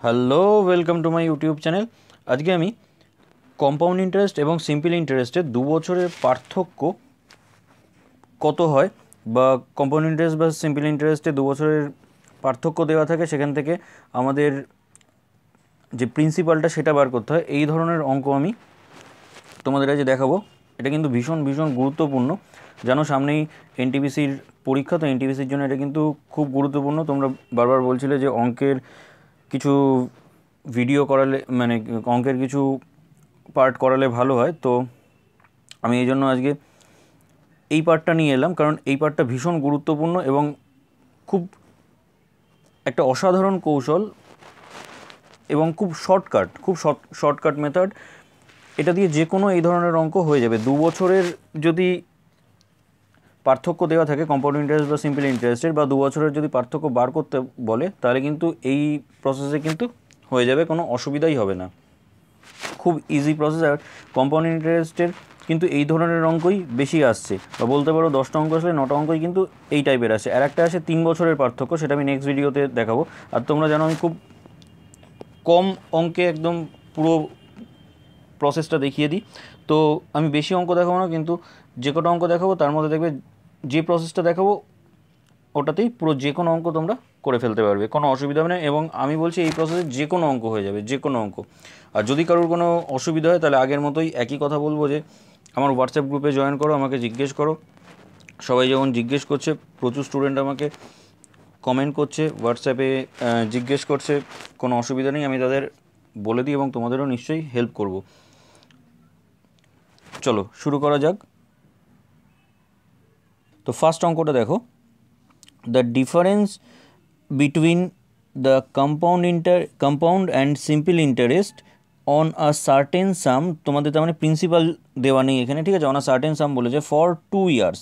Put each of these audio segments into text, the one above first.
Hello, welcome to my YouTube channel. আজকে আমি compound interest এবং সিম্পল ইন্টারেস্টের 2 বছরের পার্থক্য কত হয়, বা কম্পাউন্ড ইন্টারেস্ট বা সিম্পল ইন্টারেস্টে 2 বছরের পার্থক্য দেওয়া থাকে, সেখান থেকে আমাদের যে প্রিন্সিপালটা সেটা বার করতে হয়। এই ধরনের অঙ্ক আমি তোমাদের কাছে দেখাবো। এটা কিন্তু ভীষণ ভীষণ গুরুত্বপূর্ণ। জানো, সামনেই এনটিপিসির পরীক্ষা, তো এনটিপিসির জন্য এটা কিন্তু খুব গুরুত্বপূর্ণ। তোমরা বারবার বলছিলে যে অঙ্কের কিছু ভিডিও করালে, মানে অঙ্কের কিছু পার্ট করালে ভালো হয়। তো আমি এই জন্য আজকে এই পার্টটা নিয়ে এলাম, কারণ এই পার্টটা ভীষণ গুরুত্বপূর্ণ এবং খুব একটা অসাধারণ কৌশল এবং খুব শর্টকাট মেথড। এটা দিয়ে যে কোনো এই ধরনের অঙ্ক হয়ে যাবে। 2 বছরের যদি পার্থক্য দেওয়া থাকে কম্পাউন্ড ইন্টারেস্ট বা সিম্পল ইন্টারেস্টের, বা 2 বছরের যদি পার্থক্য বার করতে বলে, তাহলে কিন্তু এই প্রসেসে কিন্তু হয়ে যাবে, কোনো অসুবিধাই হবে না। খুব ইজি প্রসেস। আর কম্পাউন্ড ইন্টারেস্টের কিন্তু এই ধরনের অঙ্কই বেশি আসছে, বা বলতে পারো 10টা অঙ্ক আসলে 9টা অঙ্কই কিন্তু এই টাইপের আসে। আর একটা আসে 3 বছরের পার্থক্য, সেটা আমি নেক্সট ভিডিওতে দেখাবো। আর তোমরা জানো আমি খুব কম অঙ্কে একদম পুরো প্রসেসটা দেখিয়ে দিই। তো আমি বেশি অঙ্ক দেখাবো না, কিন্তু যে কটা অঙ্ক দেখাবো তার মধ্যে দেখবে যে প্রসেসটা দেখাবো ওটাতেই পুরো যে কোনো অঙ্ক তোমরা করে ফেলতে পারবে, কোনো অসুবিধা হবে না। এবং আমি বলছি এই প্রসেসে যে কোনো অঙ্ক হয়ে যাবে, যে কোনো অঙ্ক। আর যদি কারোর কোনো অসুবিধা হয়, তাহলে আগের মতোই একই কথা বলবো যে আমার হোয়াটসঅ্যাপ গ্রুপে জয়েন করো, আমাকে জিজ্ঞেস করো। সবাই যখন জিজ্ঞেস করছে, প্রচুর স্টুডেন্ট আমাকে কমেন্ট করছে, হোয়াটসঅ্যাপে জিজ্ঞেস করছে, কোনো অসুবিধা নেই, আমি তাদের বলে দিই এবং তোমাদেরও নিশ্চয়ই হেল্প করব। চলো শুরু করা যাক। তো ফার্স্ট অঙ্কটা দেখো, the difference between the compound and simple interest on a certain sum, তোমাদের তার মানে প্রিন্সিপাল দেওয়া নেই এখানে, ঠিক আছে, on a certain sum বলেছে, for 2 years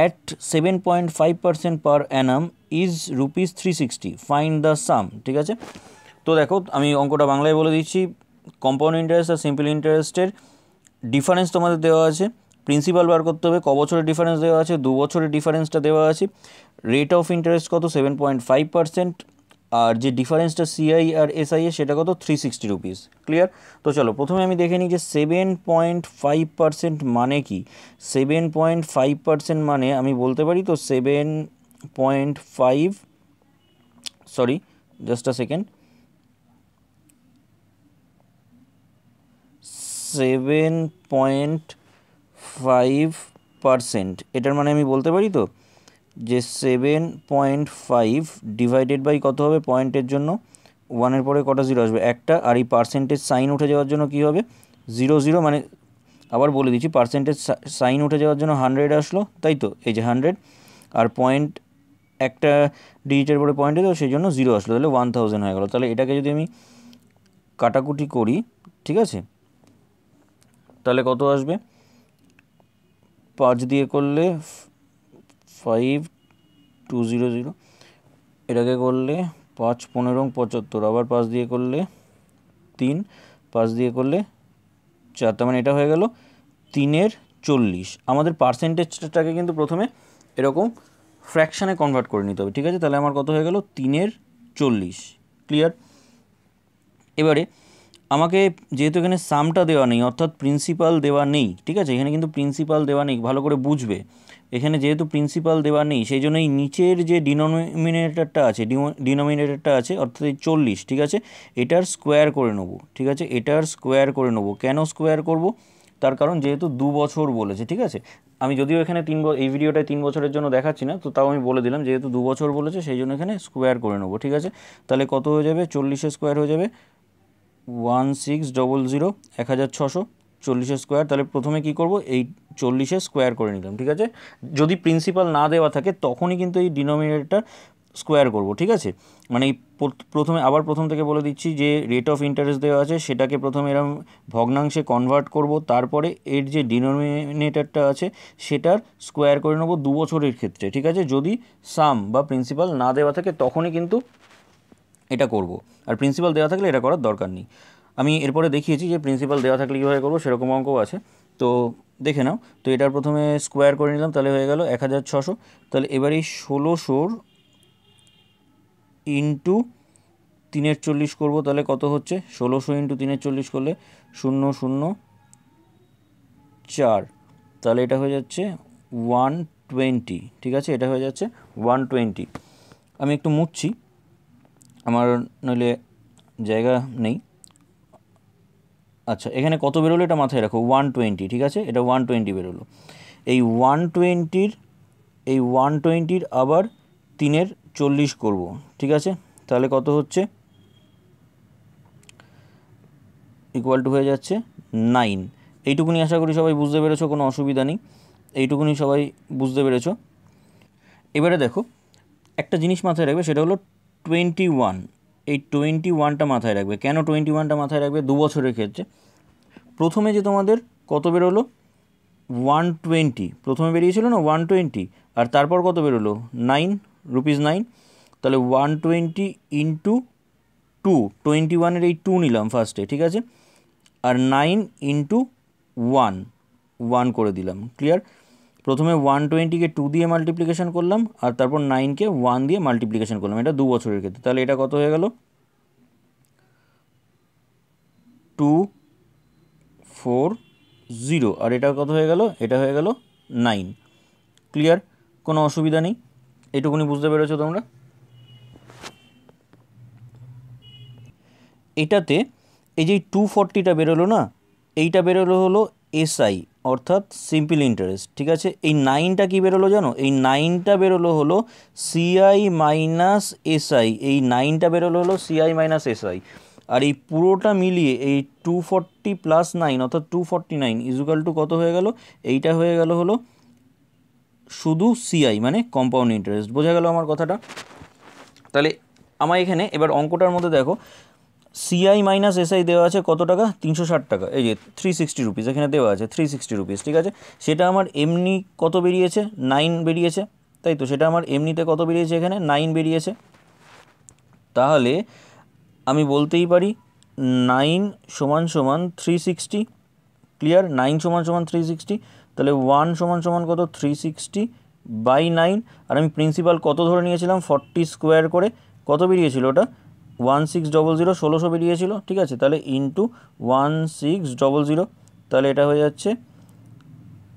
at 7.5% per annum is rupees 360, find the sum। ঠিক আছে, তো দেখো আমি অঙ্কটা বাংলায় বলে দিচ্ছি। কম্পাউন্ড ইন্টারেস্ট আর সিম্পল ইন্টারেস্টের ডিফারেন্স তোমাদের দেওয়া আছে, প্রিন্সিপাল বার করতে হবে, ক বছরের ডিফারেন্স দেওয়া আছে, 2 বছরের ডিফারেন্সটা দেওয়া আছে, রেট অফ ইন্টারেস্ট কত 7.5%, আর যে ডিফারেন্সটা সিআই আর এসআই এ সেটা কত 360 রুপিস। ক্লিয়ার? তো চলো প্রথমে আমি দেখে নিই যে 7.5% মানে কি। 7.5% মানে আমি বলতে পারি তো 7.5, সরি জাস্ট আ সেকেন্ড, 7.5%, এটার মানে আমি বলতে পারি তো যে 7.5 ডিভাইডেড বাই কত হবে, পয়েন্টের জন্য 1-এর পরে কটা জিরো আসবে, একটা, আর এই পার্সেন্টেজ সাইন উঠে যাওয়ার জন্য কি হবে 0 0, মানে আবার বলে দিচ্ছি, পার্সেন্টেজ সাইন উঠে যাওয়ার জন্য 100 আসলো, তাই তো, এই যে 100, আর পয়েন্ট একটা ডিজিটের পরে পয়েন্টে, তো সেই জন্য 0 আসলো, তাহলে 1000 হয়ে গেল। তাহলে এটাকে যদি আমি কাটাকুটি করি, ঠিক আছে, তাহলে কত আসবে, 5 দিয়ে করলে 5200, এটাকে করলে 5 15 75, আবার 5 দিয়ে করলে 3, 5 দিয়ে করলে 4, তার মানে এটা হয়ে গেল 3/40। আমাদের পার্সেন্টেজটাকে কিন্তু প্রথমে এরকম ফ্র্যাকশানে কনভার্ট করে নিতে হবে, ঠিক আছে। তাহলে আমার কত হয়ে গেল 3/40। ক্লিয়ার? এবারে আমাকে যেহেতু এখানে সামটা দেওয়া নেই, অর্থাৎ প্রিন্সিপাল দেওয়া নেই, ঠিক আছে, এখানে কিন্তু প্রিন্সিপাল দেওয়া নেই, ভালো করে বুঝবে। এখানে যেহেতু প্রিন্সিপাল দেওয়া নেই, সেই জন্য এই নিচের যে ডিনোমিনেটরটা আছে অর্থাৎ এই 40, ঠিক আছে, এটার স্কোয়ার করে নেবো, ঠিক আছে, এটার স্কোয়ার করে নেবো। কেন স্কোয়ার করব? তার কারণ যেহেতু 2 বছর বলেছে, ঠিক আছে। আমি যদিও এখানে এই ভিডিওটায় 3 বছরের জন্য দেখাচ্ছি না, তো তাও আমি বলে দিলাম যেহেতু 2 বছর বলেছে, সেই জন্য এখানে স্কোয়ার করে নেবো, ঠিক আছে। তাহলে কত হয়ে যাবে, 40-এর স্কোয়ার হয়ে যাবে 1600, 1600, 40-এর স্কোয়ার। তাহলে প্রথমে কি করব, এই 40-এর স্কোয়ার করে নিলাম, ঠিক আছে। যদি প্রিন্সিপাল না দেওয়া থাকে তখনই কিন্তু এই ডিনোমিনেটরটা স্কোয়ার করব, ঠিক আছে। মানে এই প্রথম থেকে বলে দিচ্ছি যে রেট অফ ইন্টারেস্ট দেওয়া আছে, সেটাকে প্রথমে এরকম ভগ্নাংশে কনভার্ট করব, তারপরে এর যে ডিনোমিনেটরটা আছে সেটার স্কোয়ার করে নেব 2 বছরের ক্ষেত্রে, ঠিক আছে। যদি সাম বা প্রিন্সিপাল না দেওয়া থাকে তখনই কিন্তু এটা করব, আর প্রিন্সিপাল দেওয়া থাকলে এটা করার দরকার নেই। আমি এরপরে দেখিয়েছি যে প্রিন্সিপাল দেওয়া থাকলে কীভাবে করবো, সেরকম অঙ্কও আছে, তো দেখে নাও। তো এটার প্রথমে স্কোয়ার করে নিলাম, তাহলে হয়ে গেল 1600। তাহলে এবার এই 1600 ইন্টু 3 40 করব, তাহলে কত হচ্ছে 1600 ইন্টু 3 40 করলে 004, তাহলে এটা হয়ে যাচ্ছে 120। ঠিক আছে, এটা হয়ে যাচ্ছে 120। আমি একটু মুছছি, আমার নইলে জায়গা নেই। আচ্ছা, এখানে কত বেরোলো এটা মাথায় রাখো, 120। ঠিক আছে, এটা 120 বেরোলো। এই 120-র আবার 3 40 করব। ঠিক আছে, তাহলে কত হচ্ছে, ইকুয়াল টু হয়ে যাচ্ছে 9। এইটুকুনি আশা করি সবাই বুঝতে পেরেছো, কোনো অসুবিধা নেই, এইটুকুনি সবাই বুঝতে পেরেছো। এবারে দেখো, একটা জিনিস মাথায় রাখবে, সেটা হলো 21। এই 21টা মাথায় রাখবে। কেন 21টা মাথায় রাখবে? 2 বছরের ক্ষেত্রে প্রথমে যে তোমাদের কত বেরোলো 120, প্রথমে বেরিয়েছিল না 120, আর তারপর কত বেরোলো 9 রুপিস 9, তাহলে 120 ইন্টু 2, 21-এর এই 2 নিলাম ফার্স্টে। ঠিক আছে, আর 9 ইন্টু 1 করে দিলাম। ক্লিয়ার? প্রথমে 120-কে 2 দিয়ে মাল্টিপ্লিকেশন করলাম, আর তারপর 9-কে 1 দিয়ে মাল্টিপ্লিকেশন করলাম, এটা 2 বছরের ক্ষেত্রে। তাহলে এটা কত হয়ে গেল 240, আর এটা কত হয়ে গেল, এটা হয়ে গেল 9। ক্লিয়ার? কোনো অসুবিধা নেই, এটুকুনি বুঝতে পেরেছো তোমরা? এটাতে এই যে 240টা বেরোলো না, এইটা বেরোলো হলো এসআই, অর্থাৎ সিম্পল ইন্টারেস্ট। ঠিক আছে, এই 9টা কী বেরোলো জানো? এই 9টা বেরোলো হলো সিআই মাইনাস এসআই। এই 9টা বেরোলো হলো সিআই মাইনাস এসআই। আর এই পুরোটা মিলিয়ে এই 240 প্লাস 9 অর্থাৎ 249 ইজুকাল টু কত হয়ে গেল? এইটা হয়ে গেল হলো শুধু সিআই, মানে কম্পাউন্ড ইন্টারেস্ট। বোঝা গেল আমার কথাটা? তাহলে আমার এখানে এবার অঙ্কটার মধ্যে দেখো, সিআই মাইনাস এসআই দেওয়া আছে কত টাকা? 360 টাকা। এই যে 360 রুপিস এখানে দেওয়া আছে, 360 রুপিস। ঠিক আছে, সেটা আমার এমনি কত বেরিয়েছে? 9 বেরিয়েছে, তাই তো? সেটা আমার এমনিতে কত বেরিয়েছে? এখানে 9 বেরিয়েছে। তাহলে আমি বলতেই পারি 9 সমান সমান 360। ক্লিয়ার? 9 সমান সমান 360, তাহলে 1 সমান সমান কত? 360/9। আর আমি প্রিন্সিপাল কত ধরে নিয়েছিলাম? 40 স্কোয়ার করে। কত বেরিয়েছিল ওটা? 1600, 1600 বেরিয়েছিল। ঠিক আছে, তাহলে ইন্টু 1600, তাহলে এটা হয়ে যাচ্ছে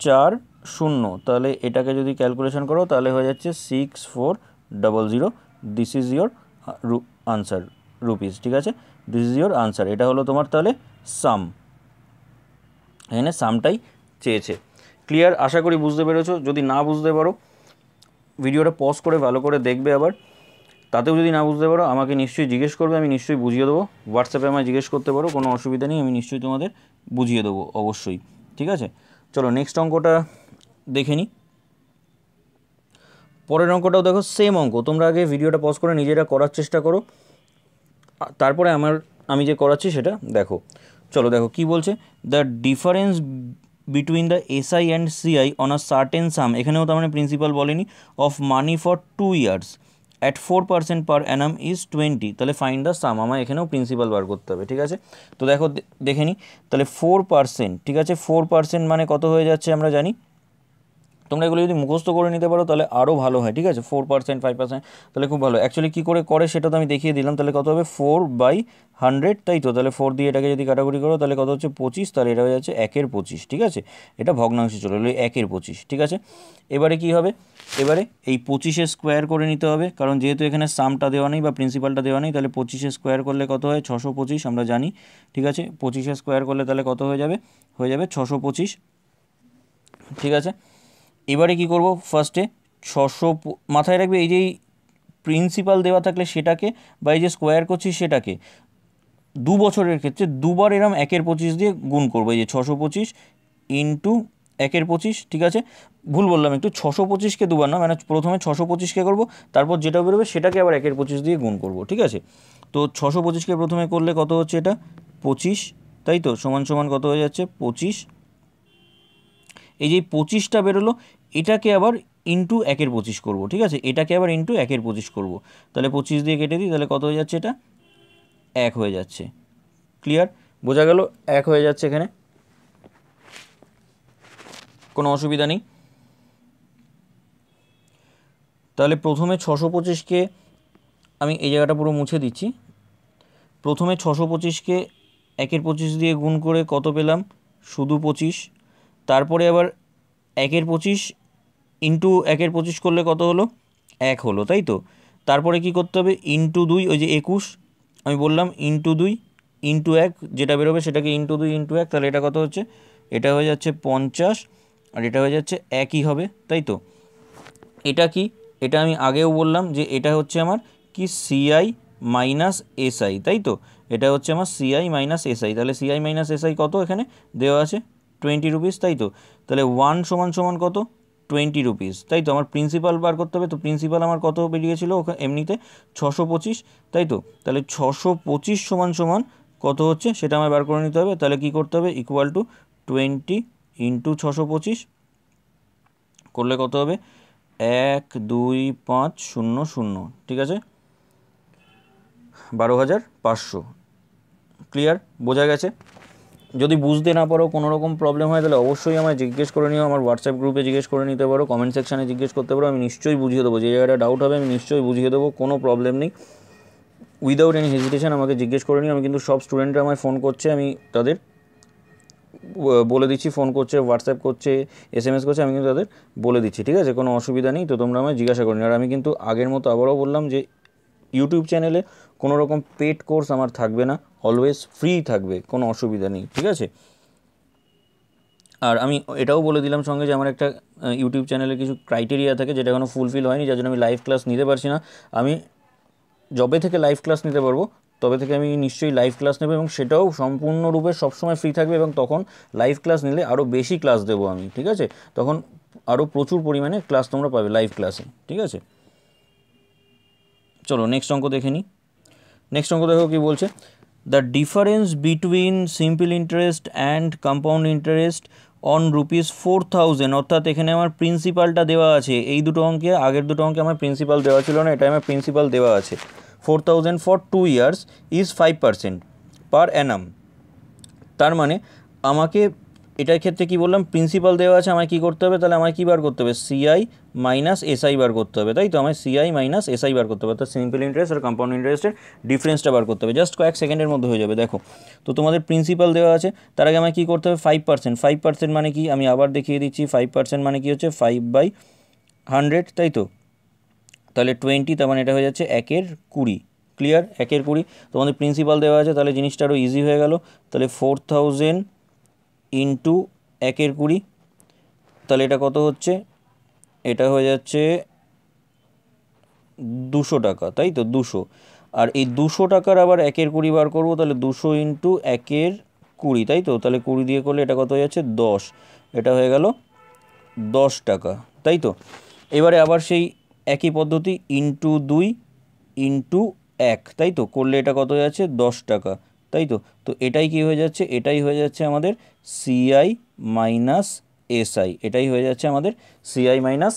40। তাহলে এটাকে যদি ক্যালকুলেশন করো তাহলে হয়ে যাচ্ছে 6400। This is your answer rupees. ঠিক আছে, দিস ইজ ইয়োর আনসার। এটা হলো তোমার তাহলে সাম, এখানে সামটাই চেয়েছে। ক্লিয়ার? আশা করি বুঝতে পেরেছো। যদি না বুঝতে পারো ভিডিওটা পজ করে ভালো করে দেখবে আবার। তাতেও যদি না বুঝতে পারো আমাকে নিশ্চয়ই জিজ্ঞেস করবে, আমি নিশ্চয়ই বুঝিয়ে দেবো। হোয়াটসঅ্যাপে আমায় জিজ্ঞেস করতে পারো, কোনো অসুবিধা নেই, আমি নিশ্চয়ই তোমাদের বুঝিয়ে দেবো অবশ্যই। ঠিক আছে, চলো নেক্সট অঙ্কটা দেখে নিই। পরের অঙ্কটাও দেখো সেম অঙ্ক। তোমরা আগে ভিডিওটা পজ করে নিজেরা করার চেষ্টা করো, তারপরে আমি যে করাচ্ছি সেটা দেখো। চলো দেখো কি বলছে, the difference between the SI and CI on a certain sum, এখানেও তার মানে প্রিন্সিপাল বলেনি, of money for 2 years at 4% per annum is 20, তাহলে ফাইন্ড দ্য সাম। আমার এখানেও প্রিন্সিপাল বার করতে হবে। ঠিক আছে, তো দেখো দেখে নিই। তাহলে 4%, ঠিক আছে, 4% মানে কত হয়ে যাচ্ছে আমরা জানি। তোমরা এগুলো যদি মুখস্থ করে নিতে পারো তাহলে আরও ভালো হয়। ঠিক আছে, 4%, 5%, তাহলে খুব ভালো। অ্যাকচুয়ালি কী করে করে সেটা তো আমি দেখিয়ে দিলাম। তাহলে কত হবে? 4/100, তাই তো? তাহলে 4 দিয়ে এটাকে যদি কাটাকুটি করো তাহলে কত হচ্ছে? 25। তাহলে এটা হয়ে যাচ্ছে 1/25। ঠিক আছে, এটা ভগ্নাংশে চলে এলো 1/25। ঠিক আছে, এবারে কি হবে? এবারে এই 25 স্কোয়ার করে নিতে হবে, কারণ যেহেতু এখানে সামটা দেওয়া নেই বা প্রিন্সিপালটা দেওয়া নেই। তাহলে 25 স্কোয়ার করলে কত হয়? 625, আমরা জানি। ঠিক আছে, 25 স্কোয়ার করলে তাহলে কত হয়ে যাবে? হয়ে যাবে 625। ঠিক আছে, এবারে কি করব? ফার্স্টে 600 মাথায় রাখবে, এই যে প্রিন্সিপাল দেওয়া থাকলে সেটাকে, বা এই যে স্কোয়ার করছি সেটাকে 2 বছরের ক্ষেত্রে দুবার এরম 1/25 দিয়ে গুণ করবো। এই যে 625 ইন্টু 1/25। ঠিক আছে, ভুল বললাম একটু, 625কে দুবার না, মানে প্রথমে 625কে করবো, তারপর যেটা বেরোবে সেটাকে আবার 1/25 দিয়ে গুণ করবো। ঠিক আছে, তো 625কে প্রথমে করলে কত হচ্ছে? এটা 25, তাই তো? সমান সমান কত হয়ে যাচ্ছে? 25। এই যে 25টা বেরোলো, এটাকে আবার ইন্টু 1/25 করবো। ঠিক আছে, এটাকে আবার ইন্টু 1/25 করবো। তাহলে 25 দিয়ে কেটে দিই, তাহলে কত হয়ে যাচ্ছে? এটা 1 হয়ে যাচ্ছে। ক্লিয়ার? বোঝা গেল? 1 হয়ে যাচ্ছে এখানে, কোনো অসুবিধা নেই। তাহলে প্রথমে 625কে আমি এই জায়গাটা পুরো মুছে দিচ্ছি, প্রথমে 625কে 1/25 দিয়ে গুণ করে কত পেলাম, শুধু 25। তারপরে আবার 1/25 ইন্টু 1/25 করলে কত হলো, 1 হলো, তাই তো। তারপরে কি করতে হবে, ইন্টু 2, ওই যে 21 আমি বললাম, ইন্টু 2 ইন্টু 1, যেটা বেরোবে সেটাকে ইন্টু 2 ইন্টু 1, তাহলে এটা কত হচ্ছে, এটা হয়ে যাচ্ছে 50, আর এটা হয়ে যাচ্ছে একই হবে, তাই তো। এটা কি, এটা আমি আগেও বললাম যে এটা হচ্ছে আমার কি, সিআই মাইনাস এসআই, তাই তো। এটা হচ্ছে আমার সিআই মাইনাস এসআই, তাহলে সিআই মাইনাস এসআই কত এখানে দেওয়া আছে, 20 রুপিস, তাই তো। তাহলে 1 সমান সমান কত, 20 রুপিস, তাই তো। আমার প্রিন্সিপাল বার করতে হবে, তো প্রিন্সিপাল আমার কত বেরিয়েছিল এমনিতে 625, তাই তো। তাহলে 625 সমান সমান কত হচ্ছে সেটা আমার বার করে নিতে হবে। তাহলে কি করতে হবে, ইকুয়াল টু 20 ইন্টু 625 করলে কত হবে, 12500, ঠিক আছে, 12,500। ক্লিয়ার, বোঝা গেছে। যদি বুঝতে না পারো, কোনো রকম প্রবলেম হয়, তাহলে অবশ্যই আমায় জিজ্ঞেস করে নিও, আমার হোয়াটসঅ্যাপ গ্রুপে জিজ্ঞেস করে নিতে পারো, কমেন্ট সেকশানে জিজ্ঞেস করতে পারো, আমি নিশ্চয়ই বুঝিয়ে দেবো। যে জায়গাটা ডাউট হবে আমি নিশ্চয়ই বুঝিয়ে দেবো, কোনো প্রবলেম নেই। উইদাউট এনি হেজিটেশন আমাকে জিজ্ঞেস করে নিও। আমি কিন্তু সব স্টুডেন্টরা আমায় ফোন করছে, আমি তাদের বলে দিচ্ছি, ফোন করছে, হোয়াটসঅ্যাপ করছে, SMS করছে, আমি কিন্তু তাদের বলে দিচ্ছি, ঠিক আছে, কোনো অসুবিধা নেই। তো তোমরা আমায় জিজ্ঞাসা করো। আর আমি কিন্তু আগের মতো আবারও বললাম যে ইউটিউব চ্যানেলে কোনো রকম পেড কোর্স আমার থাকবে না, অলওয়েজ ফ্রি থাকবে, কোনো অসুবিধা নেই, ঠিক আছে। আর আমি এটাও বলে দিলাম সঙ্গে যে আমার একটা ইউটিউব চ্যানেলে কিছু ক্রাইটেরিয়া থাকে, যেটা এখনও ফুলফিল হয়নি, যার জন্য আমি লাইভ ক্লাস নিতে পারছি না। আমি যবে থেকে লাইভ ক্লাস নিতে পারবো তবে থেকে আমি নিশ্চয়ই লাইভ ক্লাস নেব, এবং সেটাও সম্পূর্ণরূপে সবসময় ফ্রি থাকবে, এবং তখন লাইভ ক্লাস নিলে আরও বেশি ক্লাস দেবো আমি, ঠিক আছে। তখন আরও প্রচুর পরিমাণে ক্লাস তোমরা পাবে লাইভ ক্লাসে, ঠিক আছে। চলো নেক্সট অঙ্ক দেখে নিই। নেক্সট অঙ্ক দেখো কি বলছে, the difference between simple interest and compound interest on ₹4,000, অর্থাৎ এখানে আমার প্রিন্সিপালটা দেওয়া আছে। এই দুটো অঙ্কে, আগের দুটো অঙ্কে আমার প্রিন্সিপাল দেওয়া ছিল না, এটা আমার প্রিন্সিপাল দেওয়া আছে। 4,000 ফর 2 years ইজ 5% পার অ্যানাম। তার মানে আমাকে এটার ক্ষেত্রে কি বললাম, প্রিন্সিপাল দেওয়া আছে, আমায় কী করতে হবে, তাহলে আমায় কী বার করতে হবে, সিআই মাইনাস এসআই বার করতে হবে, তাই তো। আমায় সিআই মাইনাস এসআই বার করতে হবে, অর্থাৎ সিম্পল ইন্টারেস্ট আর কম্পাউন্ড ইন্টারেস্টের ডিফারেন্সটা বার করতে হবে। জাস্ট কয়েক সেকেন্ডের মধ্যে হয়ে যাবে। দেখো তো তোমাদের প্রিন্সিপাল দেওয়া আছে, তার আগে আমায় কী করতে হবে, 5%। 5% মানে কি, আমি আবার দেখিয়ে দিচ্ছি, 5% মানে কি হচ্ছে 5/100, তাই তো। তাহলে 20, তার মানে এটা হয়ে যাচ্ছে 1/20। ক্লিয়ার, 1/20। তোমাদের প্রিন্সিপাল দেওয়া আছে, তাহলে জিনিসটা আরও ইজি হয়ে গেল। তাহলে 4,000 ইন্টু 1/20, তাহলে এটা কত হচ্ছে, এটা হয়ে যাচ্ছে 200 টাকা, তাই তো, 200। আর এই 200 টাকার আবার 1/20 বার করবো, তাহলে 200 ইন্টু 1/20, তাই তো। তাহলে 20 দিয়ে করলে এটা কত হয়ে যাচ্ছে 10, এটা হয়ে গেল 10 টাকা, তাই তো। এবারে আবার সেই একই পদ্ধতি, ইন্টু 2 ইন্টু 1, তাই তো, করলে এটা কত হয়ে যাচ্ছে 10 টাকা, তাই তো। তো এটাই কি হয়ে যাচ্ছে, এটাই হয়ে যাচ্ছে আমাদের সিআই মাইনাস এসআই, এটাই হয়ে যাচ্ছে আমাদের সিআই মাইনাস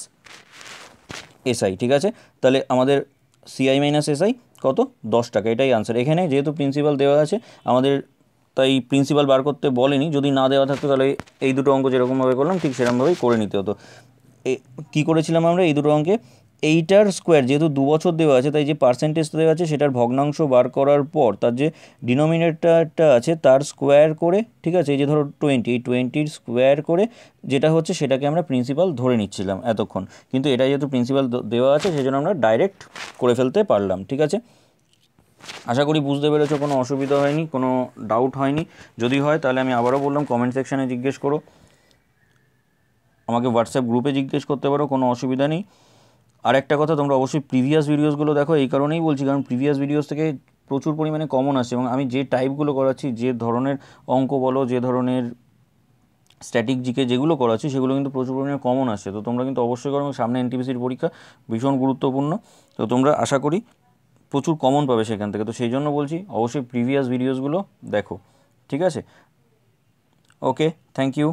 এসআই, ঠিক আছে। তাহলে আমাদের সিআই মাইনাস এসআই কত, 10 টাকা, এটাই আনসার। এখানে যেহেতু প্রিন্সিপাল দেওয়া আছে আমাদের, তাই প্রিন্সিপাল বার করতে বলেনি। যদি না দেওয়া থাকতো তাহলে এই দুটো অঙ্ক যেরকমভাবে করলাম ঠিক সেরকমভাবেই করে নিতে হতো। কী করেছিলাম আমরা এই দুটো অঙ্কে, এইটার স্কোয়ার, যেহেতু 2 বছর দেওয়া আছে তাই যে পার্সেন্টেজটা দেওয়া আছে সেটার ভগ্নাংশ বার করার পর তার যে ডিনোমিনেটরটা আছে তার স্কোয়ার করে, ঠিক আছে, এই যে ধরো 20, এই 20-র স্কোয়ার করে যেটা হচ্ছে সেটাকে আমরা প্রিন্সিপাল ধরে নিচ্ছিলাম এতক্ষণ, কিন্তু এটা যেহেতু প্রিন্সিপাল দেওয়া আছে সেই জন্য আমরা ডাইরেক্ট করে ফেলতে পারলাম, ঠিক আছে। আশা করি বুঝতে পেরেছো, কোনো অসুবিধা হয়নি, কোনো ডাউট হয়নি। যদি হয় তাহলে আমি আবারও বললাম কমেন্ট সেকশানে জিজ্ঞেস করো, আমাকে হোয়াটসঅ্যাপ গ্রুপে জিজ্ঞেস করতে পারো, কোনো অসুবিধা নেই। আর একটা কথা, তোমরা অবশ্যই প্রিভিয়াস ভিডিওসগুলো দেখো, এই কারণেই বলছি কারণ প্রিভিয়াস ভিডিওস থেকে প্রচুর পরিমাণে কমন আসছে, এবং আমি যে টাইপগুলো করাচ্ছি, যে ধরনের অঙ্ক বলো, যে ধরনের স্ট্যাটিক জিকে যেগুলো করাচ্ছি সেগুলো কিন্তু প্রচুর পরিমাণে কমন আসছে। তো তোমরা কিন্তু অবশ্যই করো, সামনে এনটিপিসির পরীক্ষা ভীষণ গুরুত্বপূর্ণ, তো তোমরা আশা করি প্রচুর কমন পাবে সেখান থেকে। তো সেই জন্য বলছি অবশ্যই প্রিভিয়াস ভিডিওসগুলো দেখো, ঠিক আছে। ওকে, থ্যাংক ইউ।